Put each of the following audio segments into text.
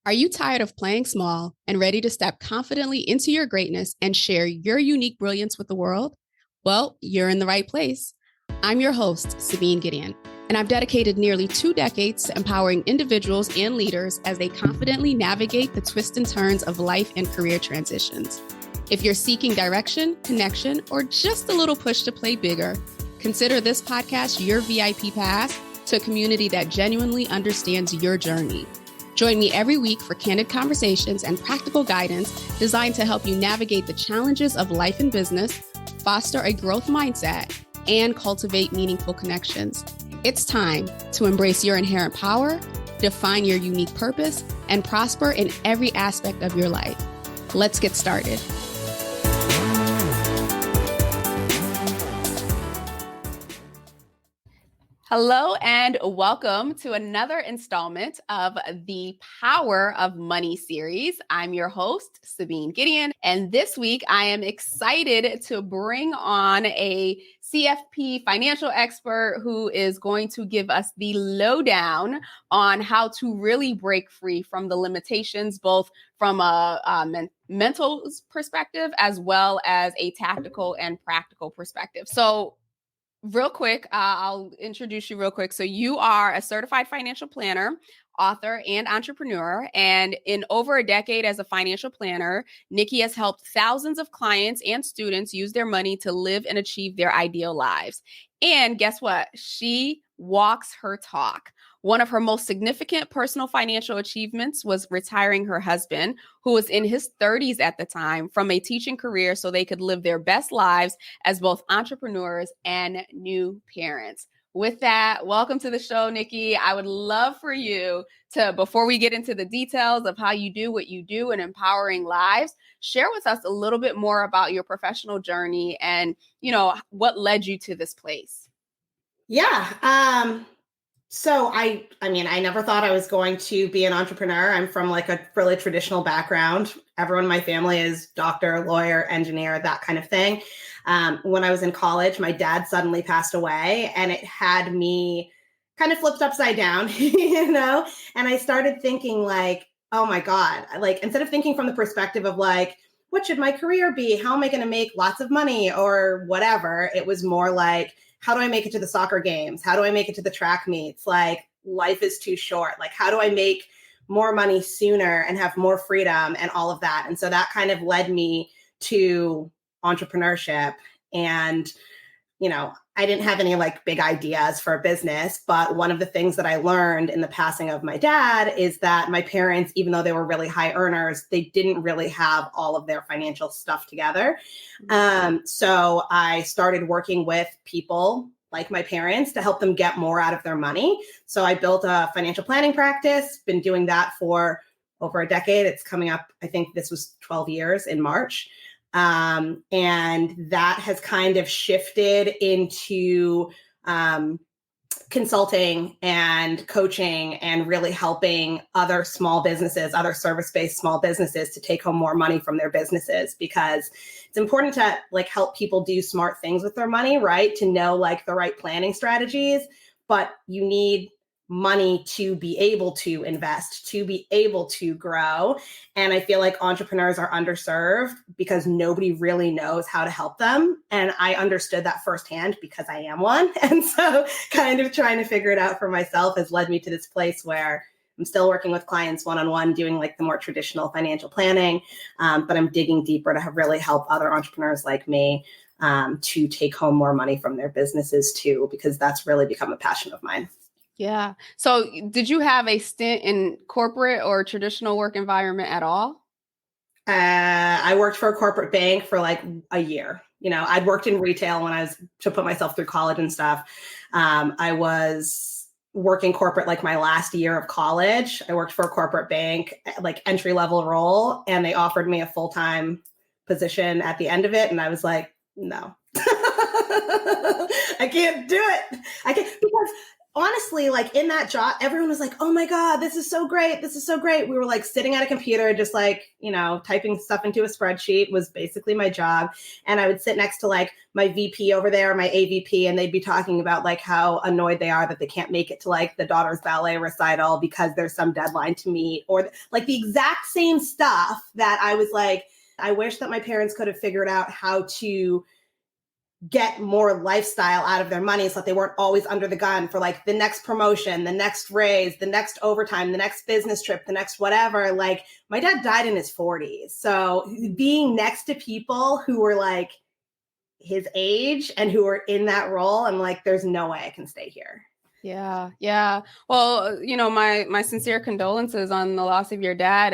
Are you tired of playing small and ready to step confidently into your greatness and share your unique brilliance with the world? Well, you're in the right place. I'm your host, Sabine Gideon, and I've dedicated nearly 2 decades to empowering individuals and leaders as they confidently navigate the twists and turns of life and career transitions. If you're seeking direction, connection, or just a little push to play bigger, consider this podcast your VIP pass to a community that genuinely understands your journey. Join me every week for candid conversations and practical guidance designed to help you navigate the challenges of life and business, foster a growth mindset, and cultivate meaningful connections. It's time to embrace your inherent power, define your unique purpose, and prosper in every aspect of your life. Let's get started. Hello and welcome to another installment of the Power of Money series. I'm your host, Sabine Gideon, and this week I am excited to bring on a CFP financial expert who is going to give us the lowdown on how to really break free from the limitations, both from a mental perspective as well as a tactical and practical perspective. So real quick, I'll introduce you real quick. So you are a certified financial planner, author, and entrepreneur. And in over a decade as a financial planner, Nicky has helped thousands of clients and students use their money to live and achieve their ideal lives. And guess what? She walks her talk. One of her most significant personal financial achievements was retiring her husband, who was in his 30s at the time, from a teaching career so they could live their best lives as both entrepreneurs and new parents. With that, welcome to the show, Nicky. I would love for you to, before we get into the details of how you do what you do in empowering lives, share with us a little bit more about your professional journey and, what led you to this place. Yeah. So I never thought I was going to be an entrepreneur. I'm from like a really traditional background. Everyone in my family is doctor, lawyer, engineer, that kind of thing. When I was in college, my dad suddenly passed away and it had me kind of flipped upside down, and I started thinking like, oh my God, like instead of thinking from the perspective of like, what should my career be? How am I going to make lots of money or whatever? It was more like, how do I make it to the soccer games? How do I make it to the track meets? Like life is too short. Like how do I make more money sooner and have more freedom and all of that? And so that kind of led me to entrepreneurship. And, I didn't have any like big ideas for a business, but one of the things that I learned in the passing of my dad is that my parents, even though they were really high earners, they didn't really have all of their financial stuff together. So I started working with people like my parents to help them get more out of their money. So I built a financial planning practice, been doing that for over a decade. It's coming up, I think this was 12 years in March. And that has kind of shifted into consulting and coaching and really helping other small businesses, other service-based small businesses to take home more money from their businesses, because it's important to like help people do smart things with their money, right? To know like the right planning strategies, but you need money to be able to invest, to be able to grow. And I feel like entrepreneurs are underserved because nobody really knows how to help them. And I understood that firsthand because I am one. And so kind of trying to figure it out for myself has led me to this place where I'm still working with clients one-on-one, doing like the more traditional financial planning, but I'm digging deeper to really help other entrepreneurs like me to take home more money from their businesses too, because that's really become a passion of mine. Yeah. So did you have a stint in corporate or traditional work environment at all? I worked for a corporate bank for like a year. I'd worked in retail when I was to put myself through college and stuff. I was working corporate like my last year of college. I worked for a corporate bank, like entry level role, and they offered me a full-time position at the end of it. And I was like, no, I can't do it. I can't, because honestly, like in that job, everyone was like, oh my God, this is so great. This is so great. We were like sitting at a computer, just like, typing stuff into a spreadsheet was basically my job. And I would sit next to like my VP over there, my AVP, and they'd be talking about like how annoyed they are that they can't make it to like the daughter's ballet recital because there's some deadline to meet, or like the exact same stuff that I was like, I wish that my parents could have figured out how to get more lifestyle out of their money so that they weren't always under the gun for like the next promotion, the next raise, the next overtime, the next business trip, the next whatever. Like my dad died in his 40s. So being next to people who were like his age and who were in that role, I'm like, there's no way I can stay here. Yeah, yeah. Well, my sincere condolences on the loss of your dad,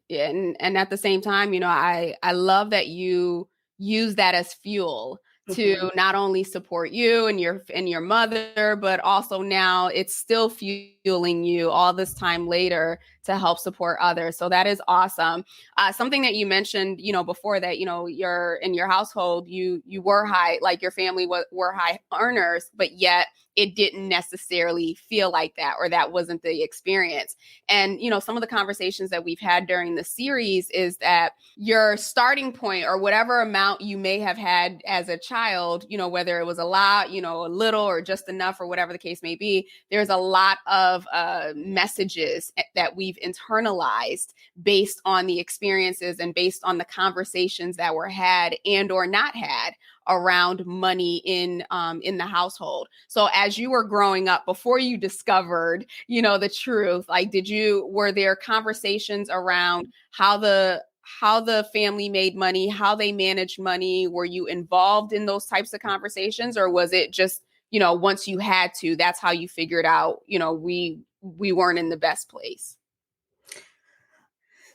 and at the same time, I love that you use that as fuel to not only support you and your mother, but also now it's still fueling you all this time later to help support others. So that is awesome. Something that you mentioned, before that, you're in your household, you were high, like your family were high earners, but yet it didn't necessarily feel like that, or that wasn't the experience. And, some of the conversations that we've had during the series is that your starting point, or whatever amount you may have had as a child, whether it was a lot, a little, or just enough, or whatever the case may be, there's a lot of messages that we've internalized based on the experiences and based on the conversations that were had and or not had around money in the household. So as you were growing up, before you discovered, the truth, like, were there conversations around how the family made money, how they managed money? Were you involved in those types of conversations, or was it just, once you had to, that's how you figured out, we weren't in the best place?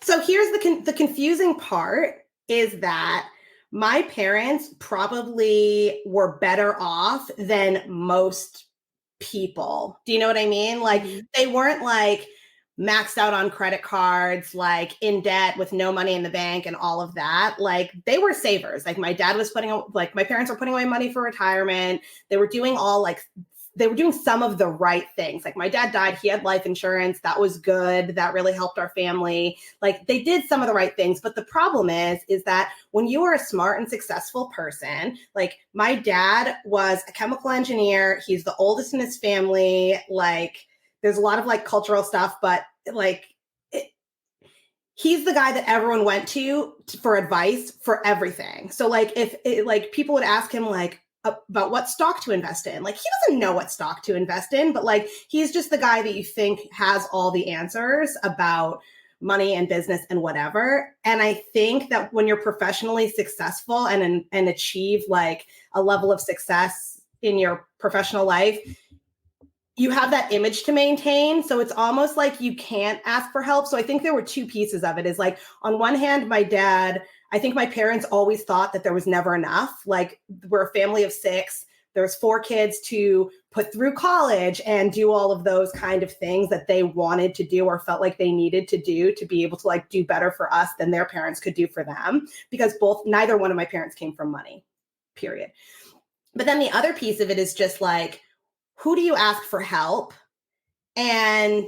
So here's the confusing part is that my parents probably were better off than most people. Do you know what I mean? Like they weren't like maxed out on credit cards, like in debt with no money in the bank and all of that. Like they were savers. Like my parents were putting away money for retirement. They were doing some of the right things. Like my dad died, he had life insurance. That was good. That really helped our family. Like they did some of the right things. But the problem is that when you are a smart and successful person, like my dad was a chemical engineer. He's the oldest in his family. Like there's a lot of like cultural stuff, but like he's the guy that everyone went to for advice for everything. So like if people would ask him like, about what stock to invest in. Like he doesn't know what stock to invest in, but like he's just the guy that you think has all the answers about money and business and whatever. And I think that when you're professionally successful and achieve like a level of success in your professional life, you have that image to maintain. So it's almost like you can't ask for help. So I think there were two pieces of it. Is like on one hand, I think my parents always thought that there was never enough. Like we're a family of 6. There's 4 kids to put through college and do all of those kind of things that they wanted to do or felt like they needed to do to be able to like do better for us than their parents could do for them, because neither one of my parents came from money, period. But then the other piece of it is just like, who do you ask for help? And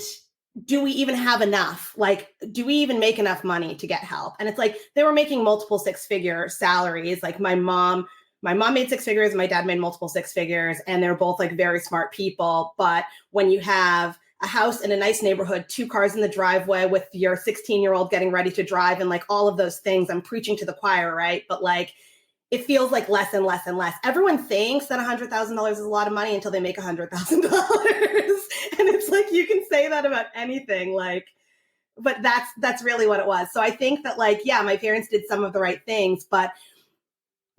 do we even have enough? Like, do we even make enough money to get help? And it's like, they were making multiple 6-figure salaries. Like my mom made 6 figures, my dad made multiple 6 figures, and they're both like very smart people. But when you have a house in a nice neighborhood, 2 cars in the driveway with your 16-year-old getting ready to drive and like all of those things, I'm preaching to the choir, right? But like, it feels like less and less and less. Everyone thinks that $100,000 is a lot of money until they make $100,000. And it's like, you can say that about anything, like, but that's really what it was. So I think that like, yeah, my parents did some of the right things, but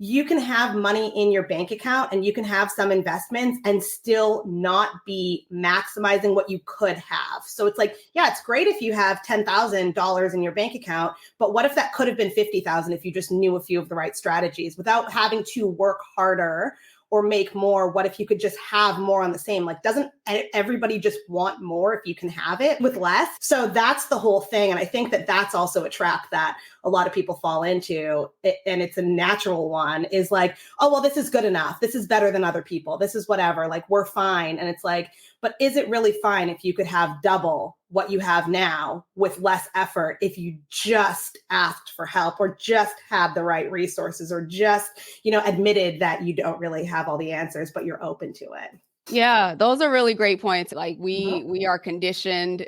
you can have money in your bank account and you can have some investments and still not be maximizing what you could have. So it's like, yeah, it's great if you have $10,000 in your bank account, but what if that could have been $50,000 if you just knew a few of the right strategies without having to work harder or make more? What if you could just have more on the same? Like, doesn't everybody just want more if you can have it with less? So that's the whole thing. And I think that that's also a trap that a lot of people fall into. And it's a natural one, is like, oh, well, this is good enough. This is better than other people. This is whatever, like, we're fine. And it's like, but is it really fine if you could have double what you have now with less effort, if you just asked for help or just had the right resources or just, admitted that you don't really have all the answers, but you're open to it? Yeah, those are really great points. Like we are conditioned,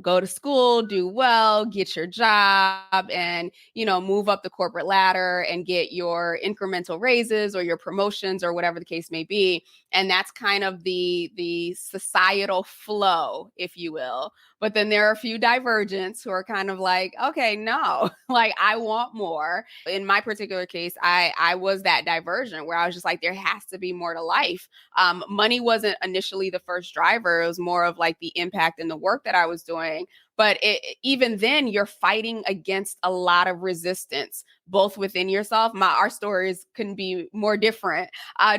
go to school, do well, get your job, and move up the corporate ladder and get your incremental raises or your promotions or whatever the case may be. And that's kind of the societal flow, if you will. But then there are a few divergents who are kind of like, okay, no, like I want more. In my particular case, I was that divergent where I was just like, there has to be more to life. Money wasn't initially the first driver. It was more of like the impact and the work that I was doing. But even then, you're fighting against a lot of resistance, both within yourself. Our stories couldn't be more different,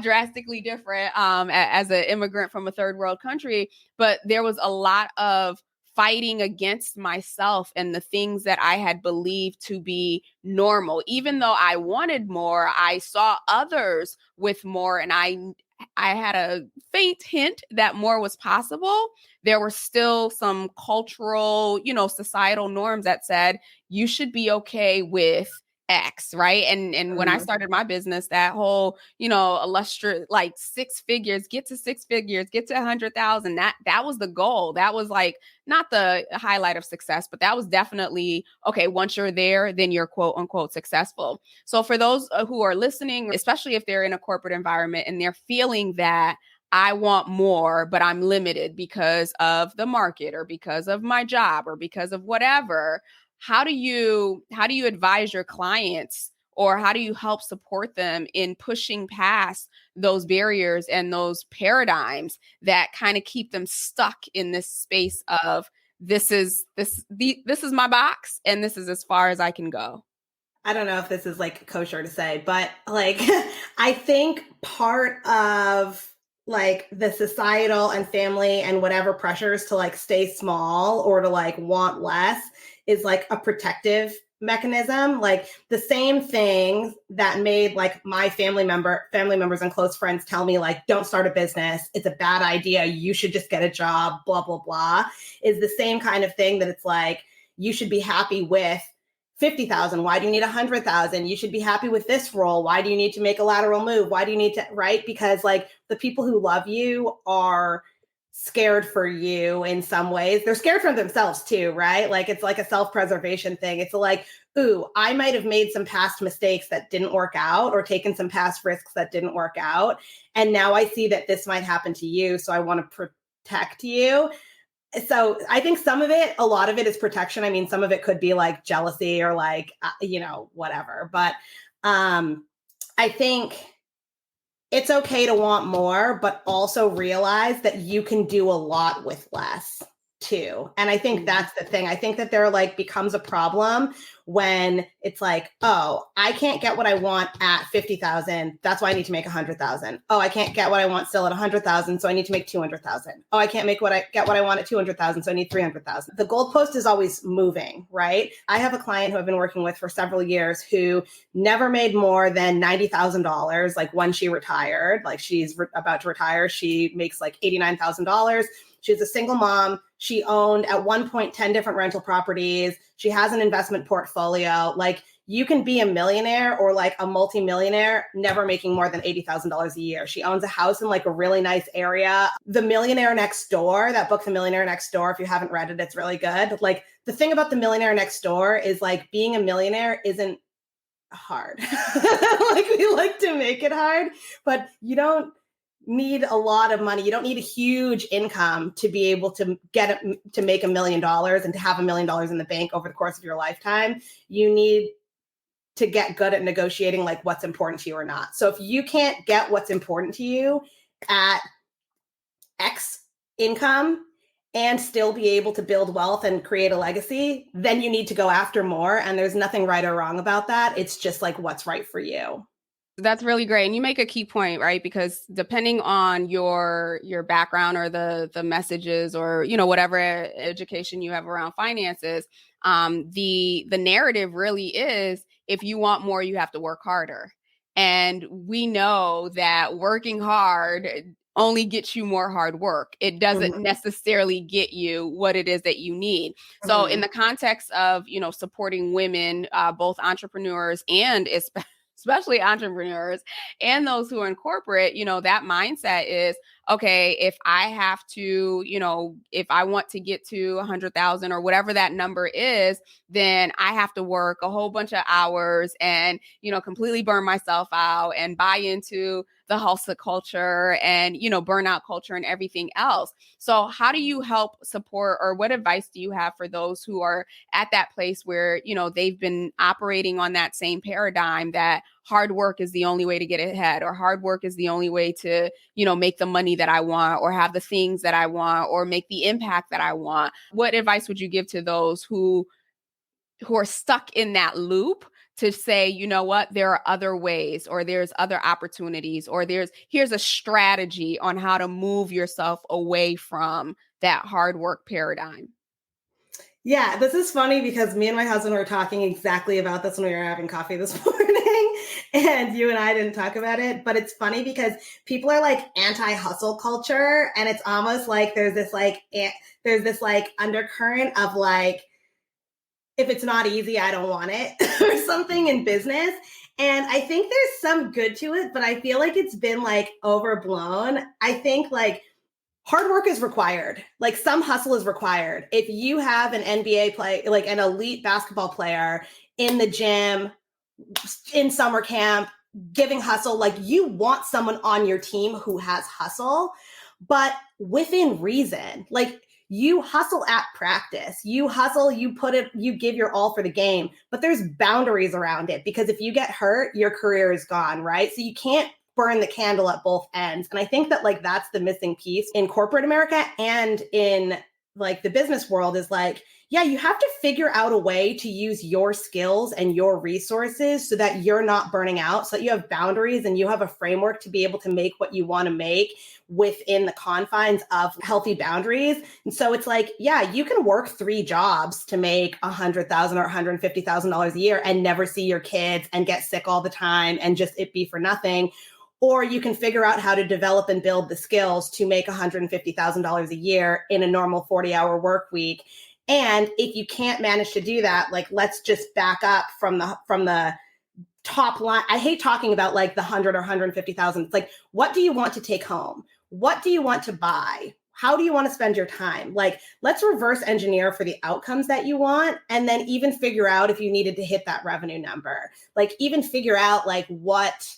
drastically different as an immigrant from a third world country. But there was a lot of fighting against myself and the things that I had believed to be normal. Even though I wanted more, I saw others with more, and I had a faint hint that more was possible. There were still some cultural, societal norms that said you should be okay with X, right? And when I started my business, that whole, illustrious, like six figures, get to 100,000. That was the goal. That was like not the highlight of success, but that was definitely, okay, once you're there, then you're quote unquote successful. So for those who are listening, especially if they're in a corporate environment and they're feeling that I want more, but I'm limited because of the market or because of my job or because of whatever, how do you advise your clients, or how do you help support them in pushing past those barriers and those paradigms that kind of keep them stuck in this space of this is my box and this is as far as I can go? I don't know if this is like kosher to say, but like, I think part of like the societal and family and whatever pressures to like stay small or to like want less is like a protective mechanism. Like the same things that made like my family members and close friends tell me like, don't start a business, it's a bad idea, you should just get a job, blah, blah, blah, is the same kind of thing that it's like, you should be happy with 50,000. Why do you need 100,000? You should be happy with this role. Why do you need to make a lateral move? Why do you need to, right? Because like the people who love you are scared for you in some ways. They're scared for themselves too, right? Like it's like a self-preservation thing. It's like, ooh, I might have made some past mistakes that didn't work out or taken some past risks that didn't work out. And now I see that this might happen to you. So I want to protect you. So I think a lot of it is protection. I mean, some of it could be like jealousy or like, whatever. But I think it's okay to want more, but also realize that you can do a lot with less too. And I think that's the thing. I think that there like becomes a problem when it's like, oh, I can't get what I want at 50,000. That's why I need to make 100,000. Oh, I can't get what I want still at 100,000. So I need to make 200,000. Oh, I can't get what I want at 200,000. So I need 300,000. The goalpost is always moving, right? I have a client who I've been working with for several years who never made more than $90,000. Like when she retired, like she's about to retire, she makes like $89,000. She's a single mom. She owned at one point 10 different rental properties. She has an investment portfolio. Like you can be a millionaire or like a multimillionaire, never making more than $80,000 a year. She owns a house in like a really nice area. The Millionaire Next Door, that book, The Millionaire Next Door, if you haven't read it, it's really good. Like the thing about The Millionaire Next Door is like being a millionaire isn't hard. Like we like to make it hard, but you don't need a lot of money. You don't need a huge income to be able to to make $1 million and to have $1 million in the bank over the course of your lifetime. You need to get good at negotiating like what's important to you or not. So if you can't get what's important to you at X income and still be able to build wealth and create a legacy, then you need to go after more. And there's nothing right or wrong about that. It's just like what's right for you. That's really great. And you make a key point, right? Because depending on your background or the messages or, whatever education you have around finances, the narrative really is if you want more, you have to work harder. And we know that working hard only gets you more hard work. It doesn't necessarily get you what it is that you need. So in the context of, supporting women, both entrepreneurs and especially entrepreneurs and those who are in corporate, that mindset is, okay, if I have to, if I want to get to 100,000 or whatever that number is, then I have to work a whole bunch of hours and, completely burn myself out and buy into the hustle culture and, burnout culture and everything else. So how do you help support, or what advice do you have for those who are at that place where, they've been operating on that same paradigm that hard work is the only way to get ahead, or hard work is the only way to, make the money that I want, or have the things that I want, or make the impact that I want? What advice would you give to those who are stuck in that loop to say, you know what, there are other ways, or there's other opportunities, or here's a strategy on how to move yourself away from that hard work paradigm? Yeah, this is funny because me and my husband were talking exactly about this when we were having coffee this morning, and you and I didn't talk about it. But it's funny because people are like anti-hustle culture, and it's almost like there's this undercurrent of like, if it's not easy, I don't want it or something in business. And I think there's some good to it, but I feel like it's been like overblown. I think like hard work is required. Like some hustle is required. If you have an NBA play, like an elite basketball player in the gym, in summer camp, giving hustle, like you want someone on your team who has hustle, but within reason. Like you hustle at practice, you hustle, you give your all for the game, but there's boundaries around it, because if you get hurt, your career is gone, right? So you can't burn the candle at both ends. And I think that like that's the missing piece in corporate America and in like the business world, is like, yeah, you have to figure out a way to use your skills and your resources so that you're not burning out, so that you have boundaries and you have a framework to be able to make what you want to make within the confines of healthy boundaries. And so it's like, yeah, you can work 3 jobs to make $100,000 or $150,000 a year and never see your kids and get sick all the time and just it be for nothing. Or you can figure out how to develop and build the skills to make $150,000 a year in a normal 40-hour work week. And if you can't manage to do that, like, let's just back up from the top line. I hate talking about like the 100 or 150,000. It's like, what do you want to take home? What do you want to buy? How do you want to spend your time? Like, let's reverse engineer for the outcomes that you want. And then even figure out if you needed to hit that revenue number, like even figure out what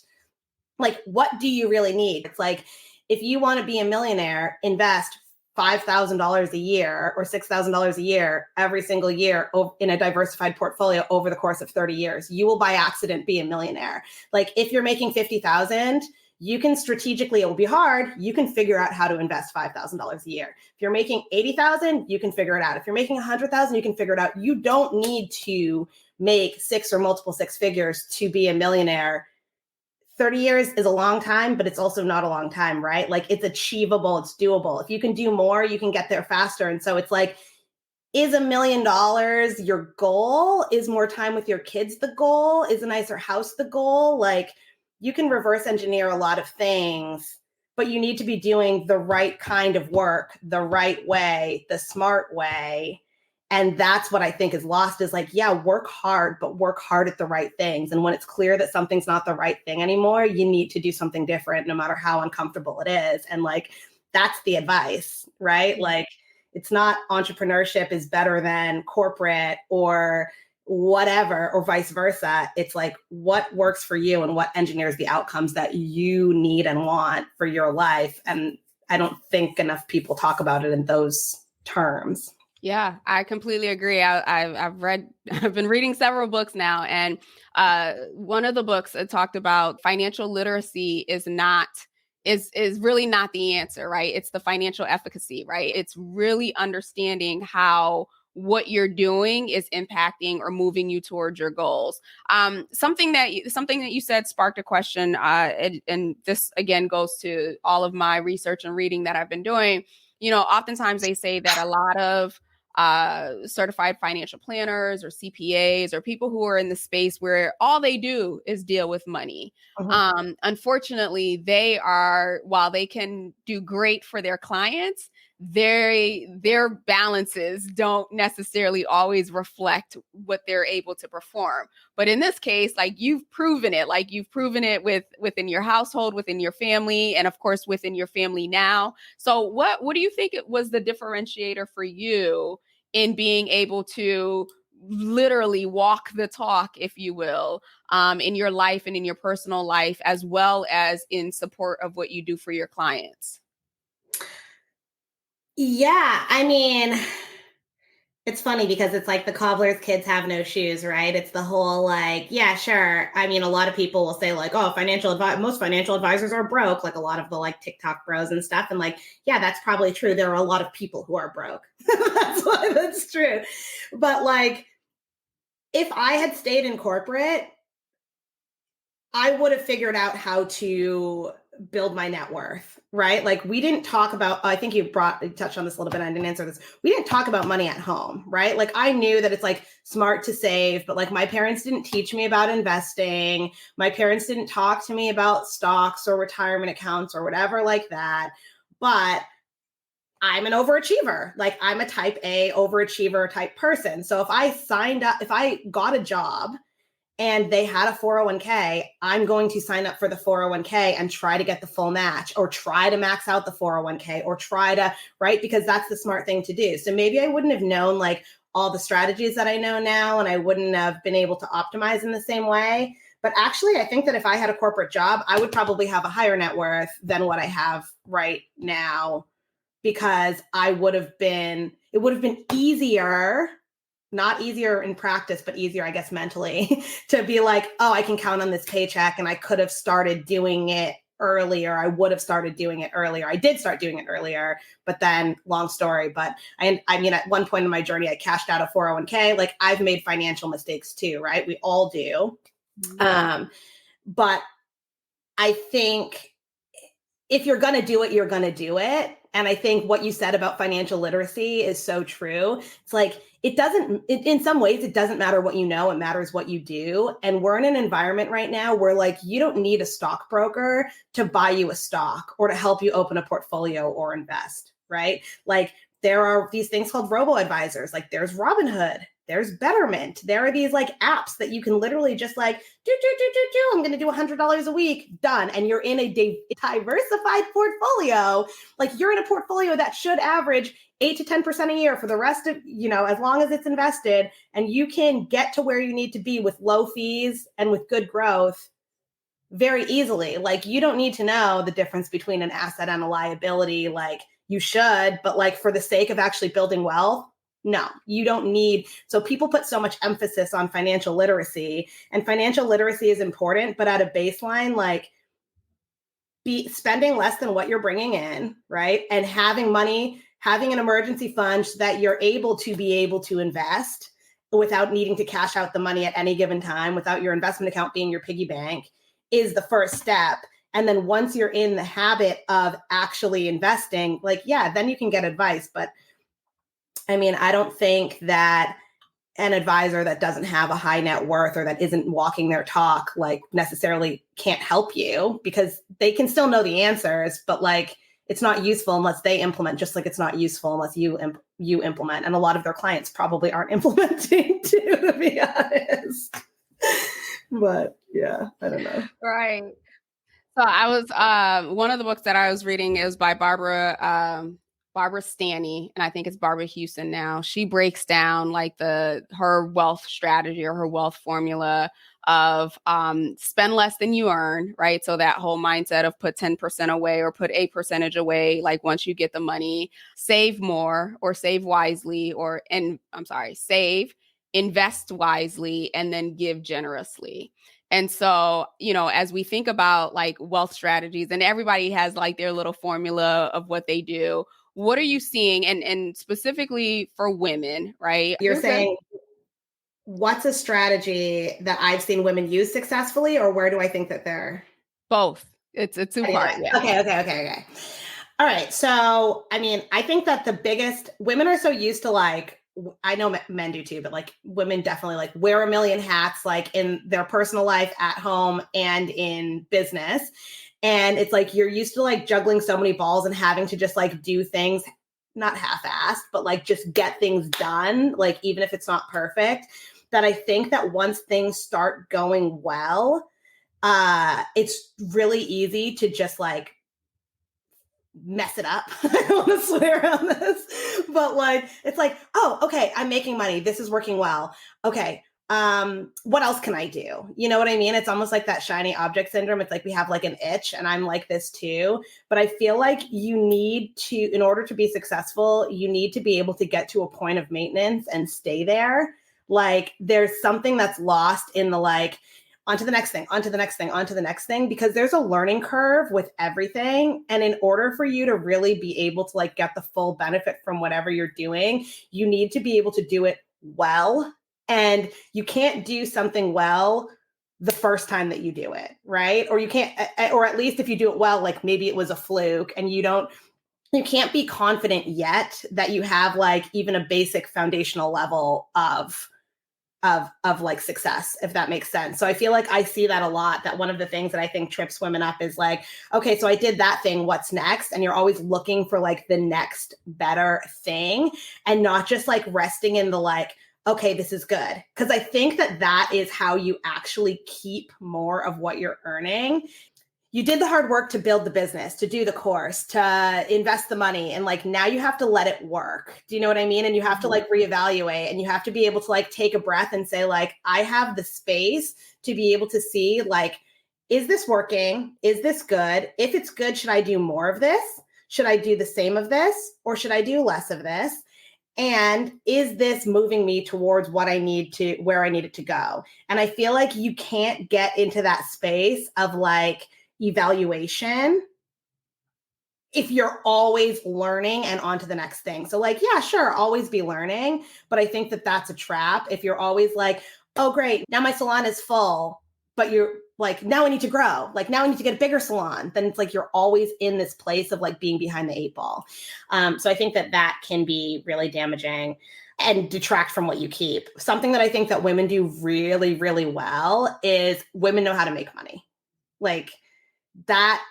do you really need? It's like, if you want to be a millionaire, invest $5,000 a year or $6,000 a year every single year in a diversified portfolio over the course of 30 years. You will by accident be a millionaire. Like if you're making 50,000, you can strategically, it will be hard. You can figure out how to invest $5,000 a year. If you're making 80,000, you can figure it out. If you're making 100,000, you can figure it out. You don't need to make 6 or multiple 6 figures to be a millionaire. 30 years is a long time, but it's also not a long time, right? Like it's achievable, it's doable. If you can do more, you can get there faster. And so it's like, is $1 million your goal? Is more time with your kids the goal? Is a nicer house the goal? Like you can reverse engineer a lot of things, but you need to be doing the right kind of work, the right way, the smart way. And that's what I think is lost, is like, yeah, work hard, but work hard at the right things. And when it's clear that something's not the right thing anymore, you need to do something different, no matter how uncomfortable it is. And like, that's the advice, right? Like, it's not entrepreneurship is better than corporate or whatever, or vice versa. It's like, what works for you and what engineers the outcomes that you need and want for your life. And I don't think enough people talk about it in those terms. Yeah, I completely agree. I've been reading several books now, and one of the books talked about financial literacy is really not the answer, right? It's the financial efficacy, right? It's really understanding how what you're doing is impacting or moving you towards your goals. Something that you said sparked a question, and this again goes to all of my research and reading that I've been doing. Oftentimes they say that a lot of certified financial planners or CPAs or people who are in the space where all they do is deal with money. Unfortunately, while they can do great for their clients, their balances don't necessarily always reflect what they're able to perform. But in this case, you've proven it within your household, within your family, and of course within your family now. So what do you think it was the differentiator for you in being able to literally walk the talk, if you will, in your life and in your personal life, as well as in support of what you do for your clients? Yeah, I mean, it's funny because it's like the cobbler's kids have no shoes, right? It's the whole yeah, sure. I mean, a lot of people will say oh, most financial advisors are broke, like a lot of the TikTok bros and stuff. And yeah, that's probably true. There are a lot of people who are broke. That's true. But if I had stayed in corporate, I would have figured out how to build my net worth, right? We didn't talk about, I think you touched on this a little bit. I didn't answer this. We didn't talk about money at home, right? I knew that it's smart to save, but my parents didn't teach me about investing. My parents didn't talk to me about stocks or retirement accounts or whatever like that. But I'm an overachiever. I'm a type A overachiever type person. So if I got a job and they had a 401k, I'm going to sign up for the 401k and try to get the full match, or try to max out the 401k, or right? Because that's the smart thing to do. So maybe I wouldn't have known all the strategies that I know now, and I wouldn't have been able to optimize in the same way. But actually, I think that if I had a corporate job, I would probably have a higher net worth than what I have right now, because it would have been easier. Not easier in practice, but easier, I guess, mentally to be oh, I can count on this paycheck, and I could have started doing it earlier. I would have started doing it earlier. I did start doing it earlier, but then long story. But I mean, at one point in my journey, I cashed out a 401k. I've made financial mistakes too, right? We all do. Mm-hmm. But I think if you're going to do it, you're going to do it. And I think what you said about financial literacy is so true. It's in some ways, it doesn't matter what you know, it matters what you do. And we're in an environment right now where you don't need a stockbroker to buy you a stock or to help you open a portfolio or invest, right? There are these things called robo-advisors. There's Robinhood, there's Betterment. There are these apps that you can literally just I'm going to do $100 a week, done. And you're in a diversified portfolio. You're in a portfolio that should average 8 to 10% a year for the rest of, as long as it's invested, and you can get to where you need to be with low fees and with good growth very easily. You don't need to know the difference between an asset and a liability. You should, but for the sake of actually building wealth, no, you don't need. So people put so much emphasis on financial literacy, and financial literacy is important, but at a baseline, be spending less than what you're bringing in, right? And having an emergency fund so that you're able to invest without needing to cash out the money at any given time, without your investment account being your piggy bank, is the first step. And then once you're in the habit of actually investing, then you can get advice. But I mean, I don't think that an advisor that doesn't have a high net worth or that isn't walking their talk, necessarily can't help you, because they can still know the answers, but it's not useful unless they implement, just like it's not useful unless you implement. And a lot of their clients probably aren't implementing too, to be honest. But yeah, I don't know. Right. So I was one of the books that I was reading is by Barbara Stanny, and I think it's Barbara Houston now. She breaks down her wealth strategy or her wealth formula of spend less than you earn, right? So that whole mindset of put 10% away or put a percentage away, once you get the money, save more or save wisely, save, invest wisely, and then give generously. And so, as we think about wealth strategies, and everybody has their little formula of what they do, what are you seeing? And specifically for women, right? You're saying, what's a strategy that I've seen women use successfully, or where do I think that they're? Both. It's a two-part. Yeah. Okay. All right. So, I mean, I think that the biggest, women are so used to like, I know men do too, but like women definitely like wear a million hats, like in their personal life, at home, and in business. And it's like you're used to like juggling so many balls and having to just like do things, not half-assed, but like just get things done, like even if it's not perfect. That I think that once things start going well, it's really easy to just like mess it up. I don't want to swear on this, but like it's like, oh, okay, I'm making money. This is working well. Okay. What else can I do? You know what I mean? It's almost like that shiny object syndrome. It's like we have like an itch, and I'm like this too. But I feel like you need to, in order to be successful, you need to be able to get to a point of maintenance and stay there. Like there's something that's lost in the like, onto the next thing, onto the next thing, onto the next thing, because there's a learning curve with everything. And in order for you to really be able to like get the full benefit from whatever you're doing, you need to be able to do it well. And you can't do something well the first time that you do it, right? Or you can't, or at least if you do it well, like maybe it was a fluke and you can't be confident yet that you have like even a basic foundational level of like success, if that makes sense. So I feel like I see that a lot, that one of the things that I think trips women up is like, okay, so I did that thing, what's next? And you're always looking for like the next better thing, and not just like resting in the like, okay, this is good. Because I think that that is how you actually keep more of what you're earning. You did the hard work to build the business, to do the course, to invest the money. And like, now you have to let it work. Do you know what I mean? And you have to like reevaluate, and you have to be able to like take a breath and say like, I have the space to be able to see like, is this working? Is this good? If it's good, should I do more of this? Should I do the same of this? Or should I do less of this? And is this moving me towards what I need to, where I need it to go? And I feel like you can't get into that space of like, evaluation if you're always learning and on to the next thing. So like, yeah, sure, always be learning. But I think that that's a trap. If you're always like, oh, great, now my salon is full, but you're like, now I need to grow. Like now I need to get a bigger salon. Then it's like, you're always in this place of like being behind the eight ball. So I think that that can be really damaging and detract from what you keep. Something that I think that women do really, really well is women know how to make money. Like, that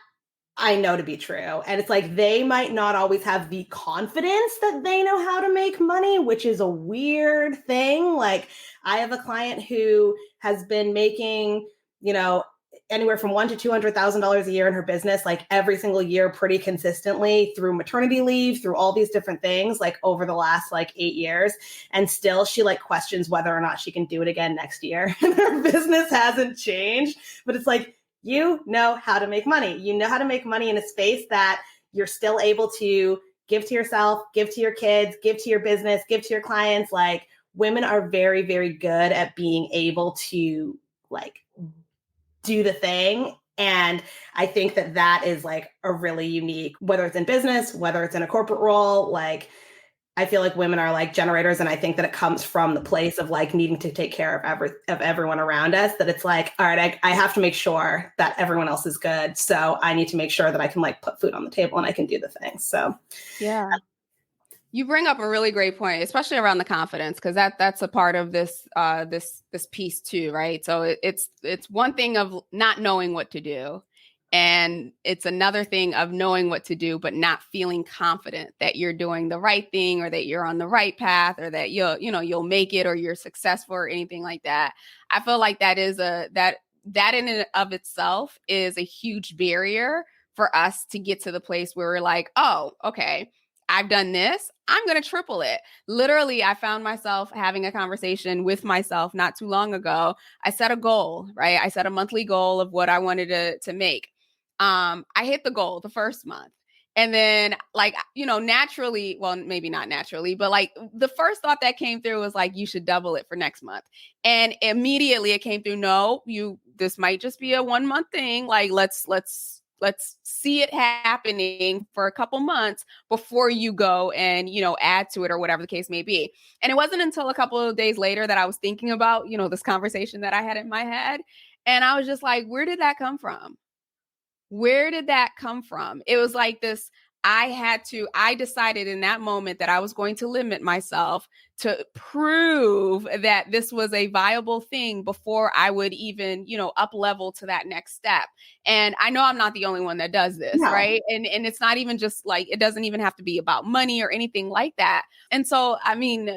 I know to be true. And it's like, they might not always have the confidence that they know how to make money, which is a weird thing. Like I have a client who has been making, you know, anywhere from $100,000 to $200,000 a year in her business, like every single year, pretty consistently through maternity leave, through all these different things, like over the last like 8 years. And still she like questions whether or not she can do it again next year. And her business hasn't changed, but it's like, you know how to make money. You know how to make money in a space that you're still able to give to yourself, give to your kids, give to your business, give to your clients. Like women are very, very good at being able to like do the thing. And I think that that is like a really unique, whether it's in business, whether it's in a corporate role, like I feel like women are like generators. And I think that it comes from the place of like needing to take care of everyone around us, that it's like, all right, I have to make sure that everyone else is good. So I need to make sure that I can like put food on the table and I can do the things. So yeah. You bring up a really great point, especially around the confidence, because that's a part of this this piece too, right? So it's one thing of not knowing what to do, and it's another thing of knowing what to do but not feeling confident that you're doing the right thing or that you're on the right path or that you'll make it or you're successful or anything like that. I feel like that is that in and of itself is a huge barrier for us to get to the place where we're like, oh, okay, I've done this, I'm going to triple it. Literally, I found myself having a conversation with myself not too long ago. I set a goal, right? I set a monthly goal of what I wanted to make. I hit the goal the first month. And then like, naturally, well, maybe not naturally, but like the first thought that came through was like, you should double it for next month. And immediately it came through, no, this might just be a 1 month thing. Like, let's let's see it happening for a couple months before you go and, add to it or whatever the case may be. And it wasn't until a couple of days later that I was thinking about, this conversation that I had in my head. And I was just like, where did that come from? Where did that come from? It was like this. I decided in that moment that I was going to limit myself to prove that this was a viable thing before I would even, up level to that next step. And I know I'm not the only one that does this, No. right? And it's not even just like, it doesn't even have to be about money or anything like that. And so, I mean,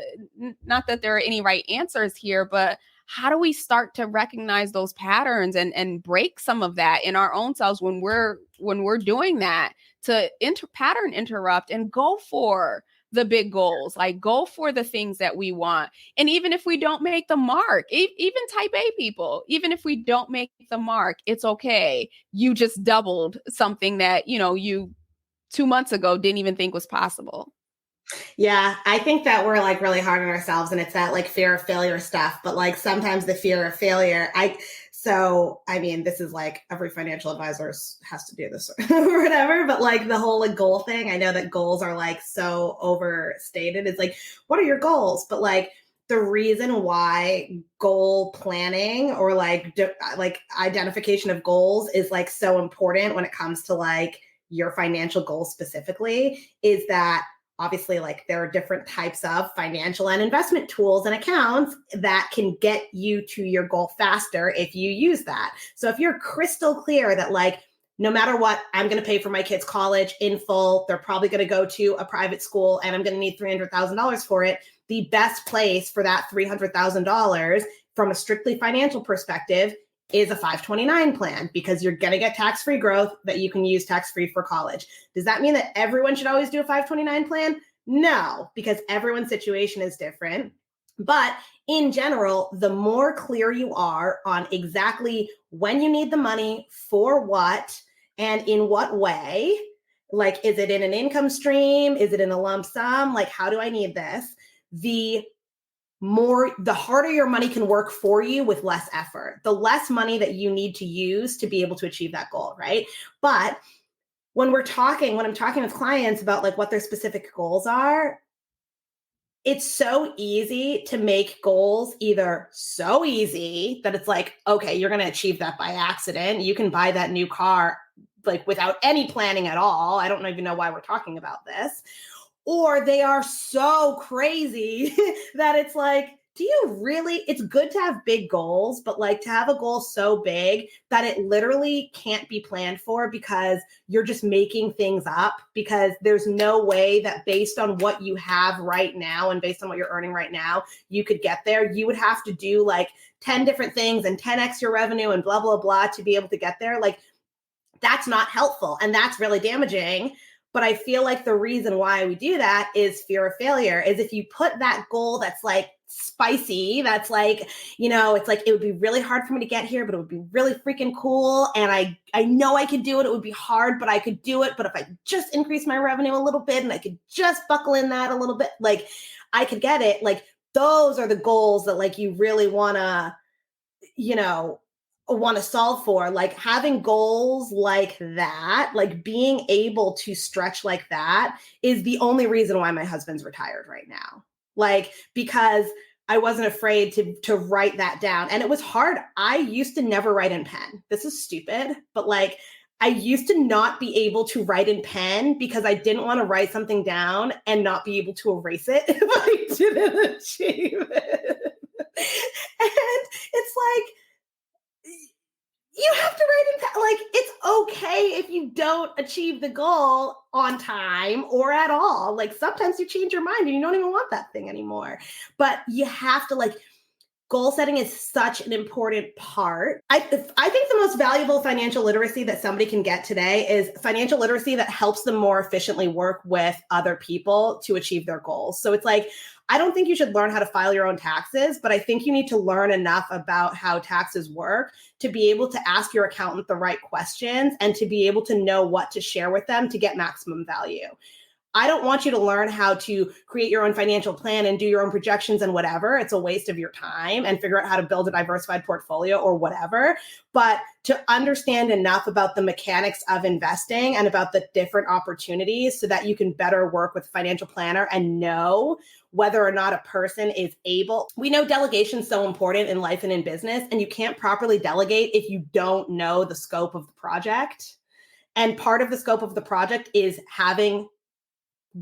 not that there are any right answers here, but how do we start to recognize those patterns and break some of that in our own selves when we're doing that, to pattern interrupt and go for the big goals, like go for the things that we want. And even if we don't make the mark, even type A people, even if we don't make the mark, it's okay. You just doubled something that, you 2 months ago didn't even think was possible. Yeah, I think that we're like really hard on ourselves, and it's that like fear of failure stuff. But like sometimes the fear of failure, I mean, this is like every financial advisor has to do this or whatever. But like the whole like goal thing, I know that goals are like so overstated. It's like, what are your goals? But like the reason why goal planning or like identification of goals is like so important when it comes to like your financial goals specifically is that obviously, like there are different types of financial and investment tools and accounts that can get you to your goal faster if you use that. So if you're crystal clear that like, no matter what, I'm going to pay for my kids' college in full, they're probably going to go to a private school and I'm going to need $300,000 for it. The best place for that $300,000 from a strictly financial perspective is a 529 plan, because you're going to get tax-free growth that you can use tax-free for college. Does that mean that everyone should always do a 529 plan? No, because everyone's situation is different. But in general, the more clear you are on exactly when you need the money, for what, and in what way, like, is it in an income stream? Is it in a lump sum? Like, how do I need this? The harder your money can work for you with less effort, the less money that you need to use to be able to achieve that goal, right? But when I'm talking with clients about like what their specific goals are, it's so easy to make goals either so easy that it's like, okay, you're going to achieve that by accident. You can buy that new car like without any planning at all. I don't even know why we're talking about this. Or they are so crazy that it's like, it's good to have big goals, but like to have a goal so big that it literally can't be planned for because you're just making things up, because there's no way that based on what you have right now and based on what you're earning right now, you could get there. You would have to do like 10 different things and 10x your revenue and blah, blah, blah to be able to get there. Like that's not helpful and that's really damaging. But I feel like the reason why we do that is fear of failure. Is if you put that goal that's like spicy, that's like, it's like, it would be really hard for me to get here, but it would be really freaking cool. And I know I could do it. It would be hard, but I could do it. But if I just increase my revenue a little bit and I could just buckle in that a little bit, like I could get it. Like those are the goals that like you really want to solve for. Like having goals like that, like being able to stretch like that is the only reason why my husband's retired right now. Like, because I wasn't afraid to write that down. And it was hard. I used to never write in pen. This is stupid, but like I used to not be able to write in pen because I didn't want to write something down and not be able to erase it if I didn't achieve it. And it's like, you have to write in, like, it's okay if you don't achieve the goal on time or at all. Like sometimes you change your mind and you don't even want that thing anymore. But you have to like, goal setting is such an important part. I think the most valuable financial literacy that somebody can get today is financial literacy that helps them more efficiently work with other people to achieve their goals. So it's like, I don't think you should learn how to file your own taxes, but I think you need to learn enough about how taxes work to be able to ask your accountant the right questions and to be able to know what to share with them to get maximum value. I don't want you to learn how to create your own financial plan and do your own projections and whatever. It's a waste of your time, and figure out how to build a diversified portfolio or whatever. But to understand enough about the mechanics of investing and about the different opportunities so that you can better work with a financial planner and know whether or not a person is able. We know delegation is so important in life and in business, and you can't properly delegate if you don't know the scope of the project. And part of the scope of the project is having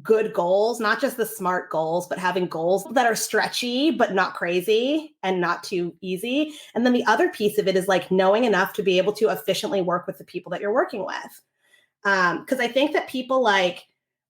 good goals, not just the smart goals, but having goals that are stretchy, but not crazy and not too easy. And then the other piece of it is like knowing enough to be able to efficiently work with the people that you're working with. Because I think that people like,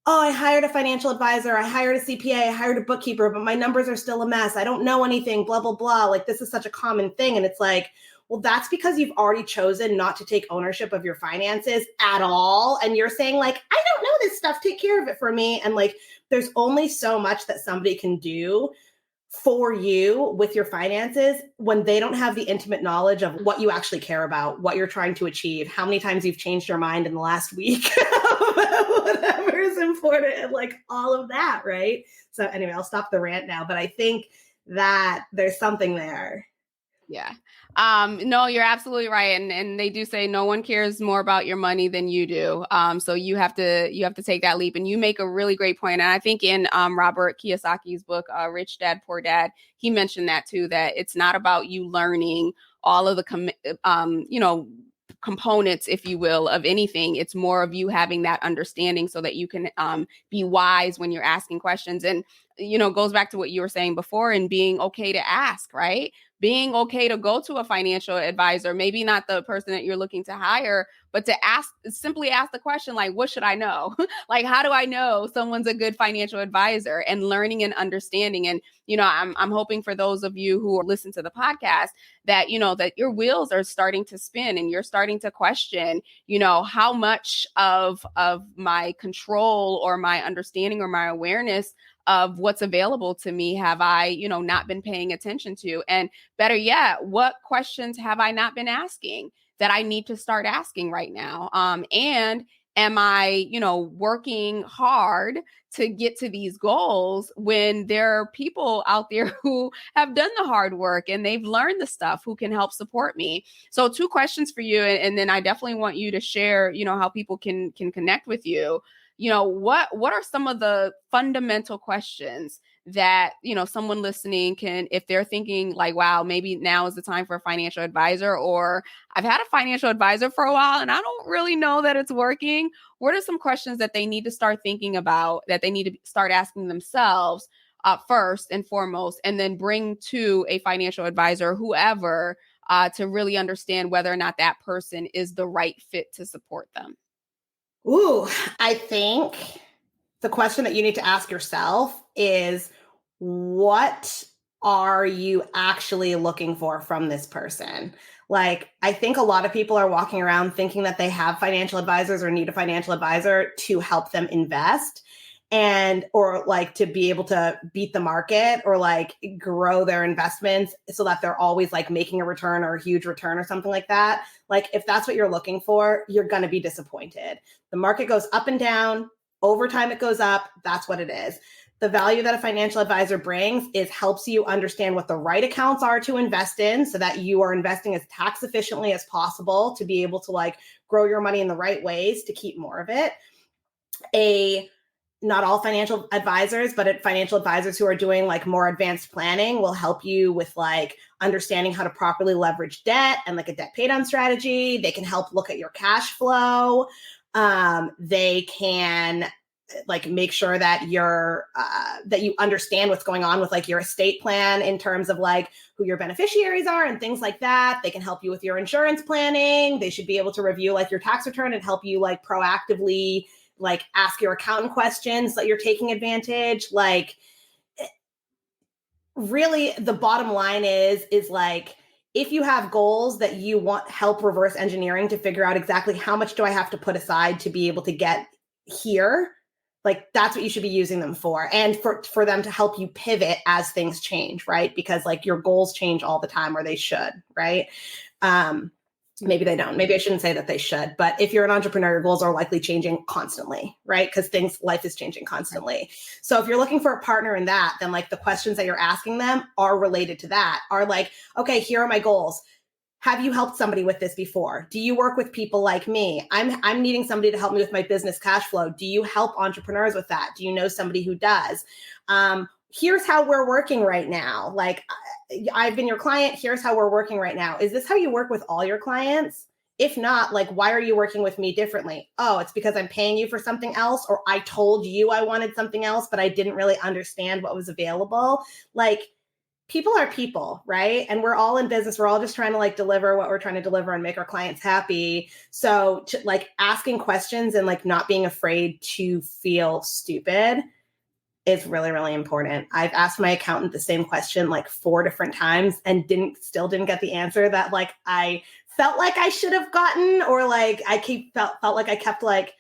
oh, I hired a financial advisor, I hired a CPA, I hired a bookkeeper, but my numbers are still a mess. I don't know anything, blah, blah, blah. Like, this is such a common thing. And it's like, well, that's because you've already chosen not to take ownership of your finances at all. And you're saying like, I don't know this stuff, take care of it for me. And like, there's only so much that somebody can do for you with your finances when they don't have the intimate knowledge of what you actually care about, what you're trying to achieve, how many times you've changed your mind in the last week, whatever is important, and like all of that, right? So anyway, I'll stop the rant now, but I think that there's something there. Yeah. No, you're absolutely right. And they do say no one cares more about your money than you do. So you have to take that leap. And you make a really great point. And I think in Robert Kiyosaki's book, Rich Dad, Poor Dad, he mentioned that too, that it's not about you learning all of the components, if you will, of anything. It's more of you having that understanding so that you can be wise when you're asking questions. And, goes back to what you were saying before, and being okay to ask, right? Being okay to go to a financial advisor, maybe not the person that you're looking to hire, but to simply ask the question, like, what should I know? Like, how do I know someone's a good financial advisor? And learning and understanding. And, I'm hoping for those of you who listen to the podcast that, that your wheels are starting to spin and you're starting to question, how much of my control or my understanding or my awareness of what's available to me have I, not been paying attention to? And better yet, what questions have I not been asking that I need to start asking right now? And am I, working hard to get to these goals when there are people out there who have done the hard work and they've learned the stuff who can help support me? So 2 questions for you. And then I definitely want you to share, how people can connect with you. What are some of the fundamental questions that, someone listening can, if they're thinking like, wow, maybe now is the time for a financial advisor, or I've had a financial advisor for a while and I don't really know that it's working. What are some questions that they need to start thinking about, that they need to start asking themselves first and foremost, and then bring to a financial advisor, whoever, to really understand whether or not that person is the right fit to support them? Ooh, I think the question that you need to ask yourself is, what are you actually looking for from this person? Like, I think a lot of people are walking around thinking that they have financial advisors or need a financial advisor to help them invest, or like to be able to beat the market or like grow their investments so that they're always like making a return or a huge return or something like that. Like, if that's what you're looking for, you're going to be disappointed. The market goes up and down. Over time, it goes up. That's what it is. The value that a financial advisor brings is helps you understand what the right accounts are to invest in so that you are investing as tax efficiently as possible to be able to like grow your money in the right ways to keep more of it. Not all financial advisors, but financial advisors who are doing like more advanced planning will help you with like understanding how to properly leverage debt and like a debt pay down strategy. They can help look at your cash flow. They can like make sure that that you understand what's going on with like your estate plan in terms of like who your beneficiaries are and things like that. They can help you with your insurance planning. They should be able to review like your tax return and help you like proactively like ask your accountant questions that you're taking advantage. Like, really the bottom line is like, if you have goals that you want help reverse engineering to figure out exactly how much do I have to put aside to be able to get here, like that's what you should be using them for. And for them to help you pivot as things change, right? Because like your goals change all the time, or they should, right? Maybe they don't. Maybe I shouldn't say that they should. But if you're an entrepreneur, your goals are likely changing constantly, right? Because life is changing constantly. So if you're looking for a partner in that, then like the questions that you're asking them are related to that. Are like, okay, here are my goals. Have you helped somebody with this before? Do you work with people like me? I'm needing somebody to help me with my business cash flow. Do you help entrepreneurs with that? Do you know somebody who does? Here's how we're working right now. Like, I've been your client. Here's how we're working right now. Is this how you work with all your clients? If not, like, why are you working with me differently? Oh, it's because I'm paying you for something else, or I told you I wanted something else, but I didn't really understand what was available. Like, people are people, right? And we're all in business. We're all just trying to like deliver what we're trying to deliver and make our clients happy. So like asking questions and like not being afraid to feel stupid is really, really important. I've asked my accountant the same question like 4 different times and still didn't get the answer that like I felt like I should have gotten, or like I felt like I kept like,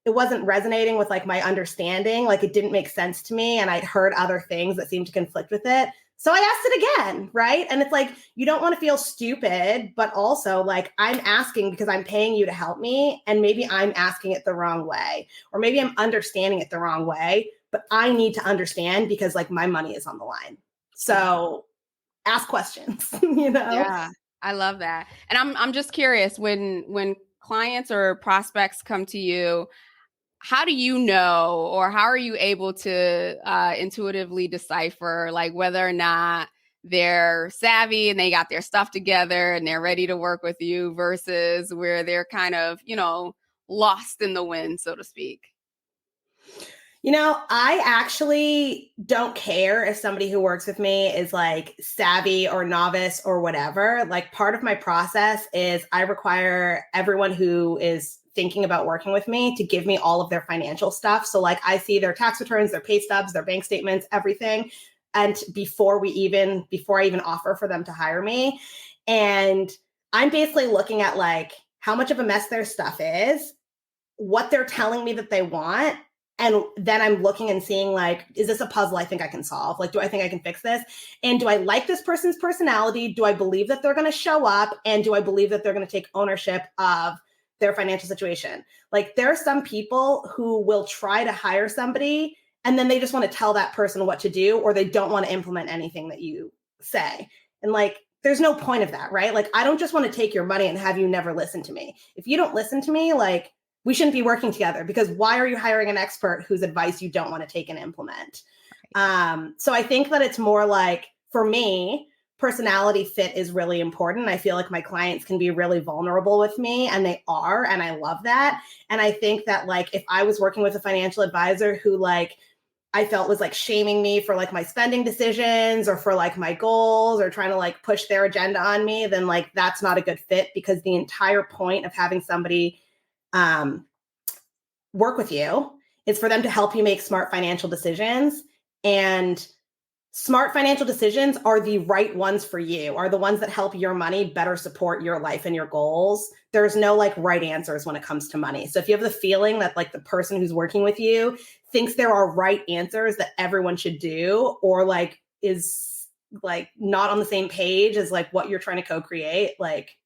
it wasn't resonating with like my understanding. Like it didn't make sense to me. And I'd heard other things that seemed to conflict with it. So I asked it again, right? And it's like, you don't want to feel stupid, but also like I'm asking because I'm paying you to help me. And maybe I'm asking it the wrong way, or maybe I'm understanding it the wrong way, but I need to understand because like my money is on the line. So ask questions, you know? Yeah, I love that. And I'm just curious, when clients or prospects come to you, how do you know, or how are you able to intuitively decipher like whether or not they're savvy and they got their stuff together and they're ready to work with you versus where they're kind of, lost in the wind, so to speak? You know, I actually don't care if somebody who works with me is like savvy or novice or whatever. Like part of my process is I require everyone who is thinking about working with me to give me all of their financial stuff. So like I see their tax returns, their pay stubs, their bank statements, everything. And before I even offer for them to hire me. And I'm basically looking at like how much of a mess their stuff is, what they're telling me that they want. And then I'm looking and seeing like, is this a puzzle I think I can solve? Like, do I think I can fix this? And do I like this person's personality? Do I believe that they're going to show up? And do I believe that they're going to take ownership of their financial situation? Like there are some people who will try to hire somebody and then they just want to tell that person what to do, or they don't want to implement anything that you say. And like, there's no point of that, right? Like, I don't just want to take your money and have you never listen to me. If you don't listen to me, like, we shouldn't be working together, because why are you hiring an expert whose advice you don't want to take and implement? So I think that it's more like, for me, personality fit is really important. I feel like my clients can be really vulnerable with me, and they are, and I love that. And I think that like, if I was working with a financial advisor who like, I felt was like shaming me for like my spending decisions or for like my goals or trying to like push their agenda on me, then like, that's not a good fit, because the entire point of having somebody work with you is for them to help you make smart financial decisions. And smart financial decisions are the right ones for you, are the ones that help your money better support your life and your goals. There's no like right answers when it comes to money. So if you have the feeling that like the person who's working with you thinks there are right answers that everyone should do, or like is like not on the same page as like what you're trying to co-create, like,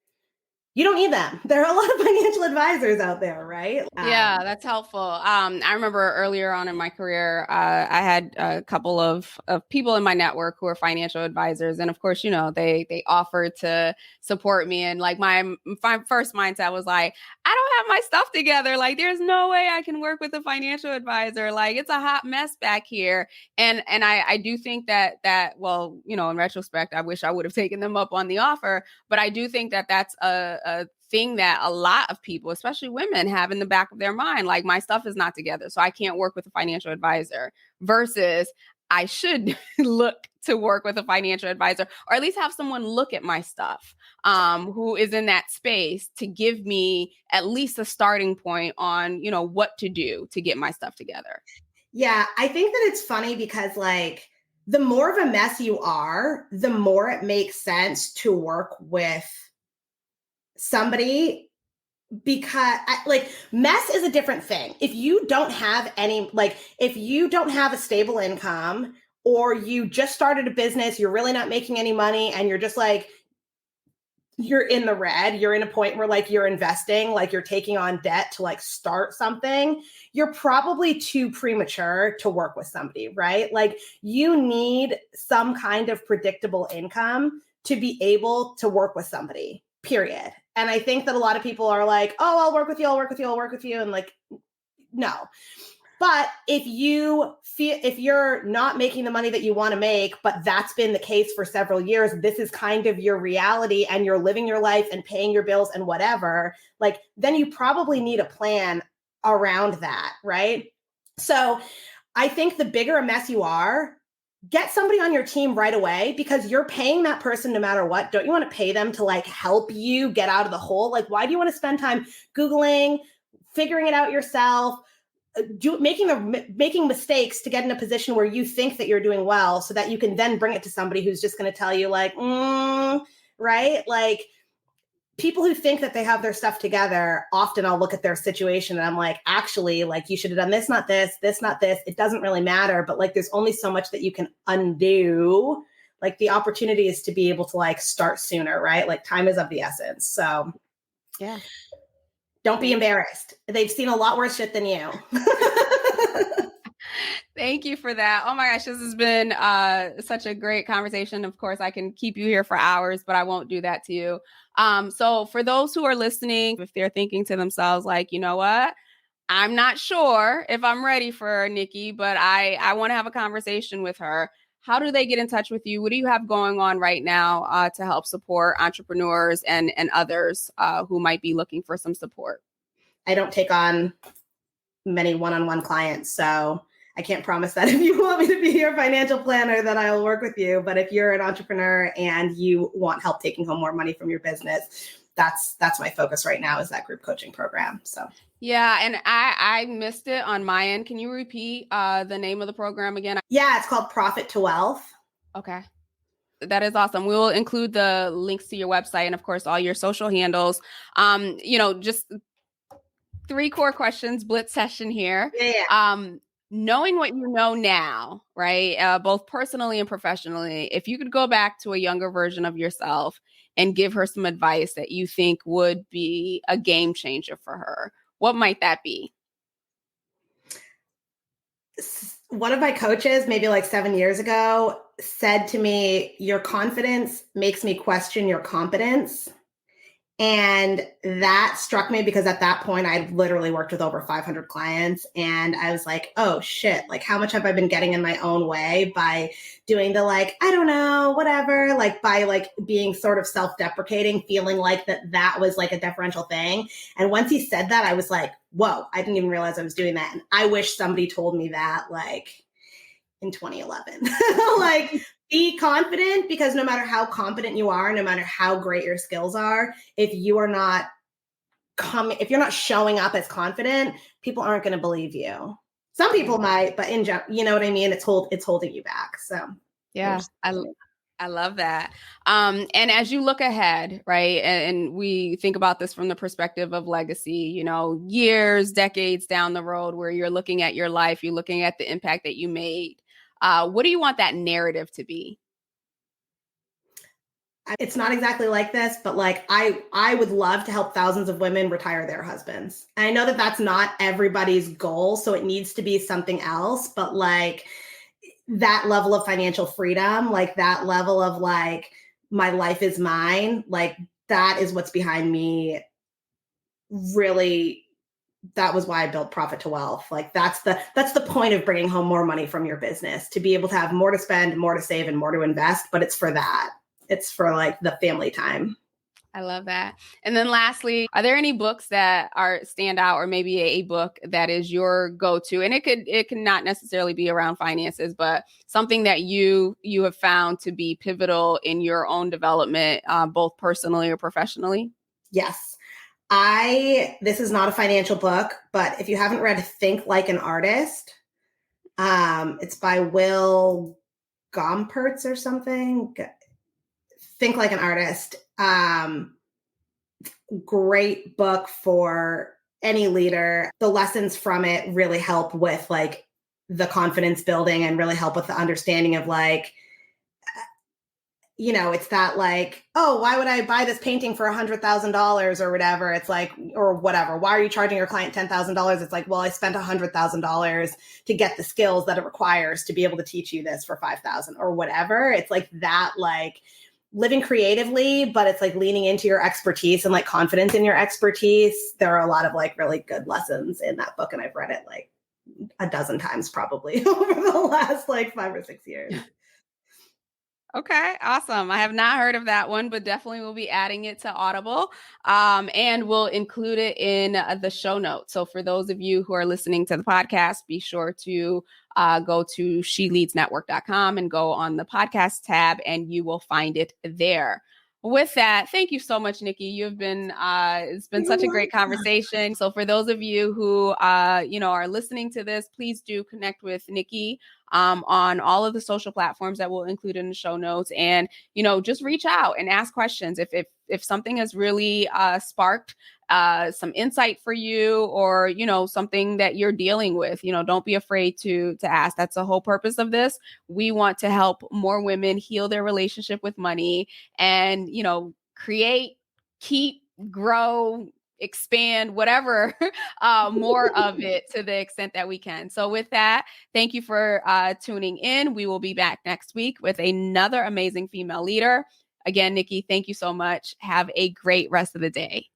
you don't need them. There are a lot of financial advisors out there, right? Yeah, that's helpful. I remember earlier on in my career, I had a couple of people in my network who are financial advisors, and of course, they offered to support me. And like my first mindset was like, I don't have my stuff together. Like, there's no way I can work with a financial advisor. Like, it's a hot mess back here. And I do think that well, in retrospect, I wish I would have taken them up on the offer, but I do think that that's a thing that a lot of people, especially women, have in the back of their mind. Like, my stuff is not together, so I can't work with a financial advisor, versus I should look to work with a financial advisor, or at least have someone look at my stuff who is in that space to give me at least a starting point on, what to do to get my stuff together. Yeah, I think that it's funny because like the more of a mess you are, the more it makes sense to work with somebody, because like mess is a different thing. If you don't have any, like if you don't have a stable income, or you just started a business, you're really not making any money, and you're just like you're in the red, you're in a point where like you're investing, like you're taking on debt to like start something, you're probably too premature to work with somebody, right? Like you need some kind of predictable income to be able to work with somebody, period. And I think that a lot of people are like, oh, I'll work with you, I'll work with you, I'll work with you. And like, no. But if you're not making the money that you want to make, but that's been the case for several years, this is kind of your reality and you're living your life and paying your bills and whatever, like then you probably need a plan around that, right? So I think the bigger a mess you are, get somebody on your team right away because you're paying that person no matter what. Don't you want to pay them to like help you get out of the hole? Like, why do you want to spend time Googling, figuring it out yourself, making mistakes to get in a position where you think that you're doing well so that you can then bring it to somebody who's just going to tell you like, right? Like people who think that they have their stuff together, often I'll look at their situation and I'm like, actually, like you should have done this, not this, this, not this. It doesn't really matter. But like, there's only so much that you can undo. Like the opportunity is to be able to like start sooner, right? Like time is of the essence. So yeah. Don't be embarrassed. They've seen a lot worse shit than you. Thank you for that. Oh my gosh, this has been such a great conversation. Of course, I can keep you here for hours, but I won't do that to you. So for those who are listening, if they're thinking to themselves, like, you know what? I'm not sure if I'm ready for Nicky, but I want to have a conversation with her. How do they get in touch with you? What do you have going on right now to help support entrepreneurs and others who might be looking for some support? I don't take on many one-on-one clients, so I can't promise that if you want me to be your financial planner, that I'll work with you. But if you're an entrepreneur and you want help taking home more money from your business, that's my focus right now, is that group coaching program. So yeah, and I missed it on my end. Can you repeat the name of the program again? Yeah, it's called Profit to Wealth. Okay. That is awesome. We will include the links to your website and of course all your social handles. Just 3 core questions, blitz session here. Yeah. Knowing what you know now, right? Both personally and professionally, if you could go back to a younger version of yourself and give her some advice that you think would be a game changer for her, what might that be? One of my coaches, maybe like 7 years ago, said to me, your confidence makes me question your competence. And that struck me because at that point, I literally worked with over 500 clients. And I was like, oh shit, like how much have I been getting in my own way by doing the like, I don't know, whatever, like by like being sort of self-deprecating, feeling like that was like a deferential thing. And once he said that, I was like, whoa, I didn't even realize I was doing that. And I wish somebody told me that like in 2011. Like, be confident, because no matter how competent you are, no matter how great your skills are, if you're not showing up as confident, people aren't going to believe you. Some people might, but in general, you know what I mean? It's holding you back. So yeah, I love that. And as you look ahead, right, and we think about this from the perspective of legacy, years, decades down the road, where you're looking at your life, you're looking at the impact that you made. What do you want that narrative to be? It's not exactly like this, but like I would love to help thousands of women retire their husbands. And I know that that's not everybody's goal, so it needs to be something else, but like that level of financial freedom, like that level of like my life is mine, like that is what's behind me. Really, that was why I built Profit to Wealth. Like that's the point of bringing home more money from your business, to be able to have more to spend, more to save, and more to invest. But it's for that. It's for like the family time. I love that. And then lastly, are there any books that stand out, or maybe a book that is your go-to? And it can not necessarily be around finances, but something that you have found to be pivotal in your own development, both personally or professionally? Yes. This is not a financial book, but if you haven't read Think Like an Artist, it's by Will Gompertz or something. Think Like an Artist. Great book for any leader. The lessons from it really help with like the confidence building and really help with the understanding of like it's that like, oh, why would I buy this painting for $100,000 or whatever? It's like, or whatever. Why are you charging your client $10,000? It's like, well, I spent $100,000 to get the skills that it requires to be able to teach you this for $5,000 or whatever. It's like that, like living creatively, but it's like leaning into your expertise and like confidence in your expertise. There are a lot of like really good lessons in that book. And I've read it like a dozen times probably over the last like 5 or 6 years. Okay, awesome. I have not heard of that one, but definitely will be adding it to Audible, and we'll include it in the show notes. So for those of you who are listening to the podcast, be sure to go to sheleadsnetwork.com and go on the podcast tab, and you will find it there. With that, thank you so much, Nicky. You've been it's been such a great conversation. So for those of you who are listening to this, please do connect with Nicky on all of the social platforms that we'll include in the show notes, and just reach out and ask questions if something has really sparked some insight for you, or something that you're dealing with. Don't be afraid to ask. That's the whole purpose of this. We want to help more women heal their relationship with money and create, keep, grow, expand, whatever, more of it to the extent that we can. So with that, thank you for tuning in. We will be back next week with another amazing female leader. Again, Nicky, thank you so much. Have a great rest of the day.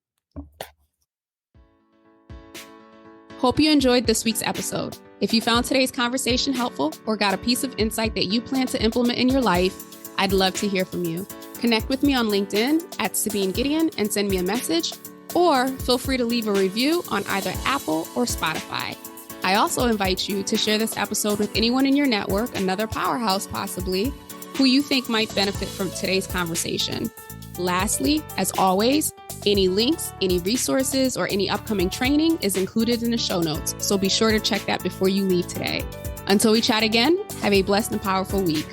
Hope you enjoyed this week's episode. If you found today's conversation helpful or got a piece of insight that you plan to implement in your life, I'd love to hear from you. Connect with me on LinkedIn at Sabine Gideon and send me a message, or feel free to leave a review on either Apple or Spotify. I also invite you to share this episode with anyone in your network, another powerhouse possibly, who you think might benefit from today's conversation. Lastly, as always, any links, any resources, or any upcoming training is included in the show notes, so be sure to check that before you leave today. Until we chat again, have a blessed and powerful week.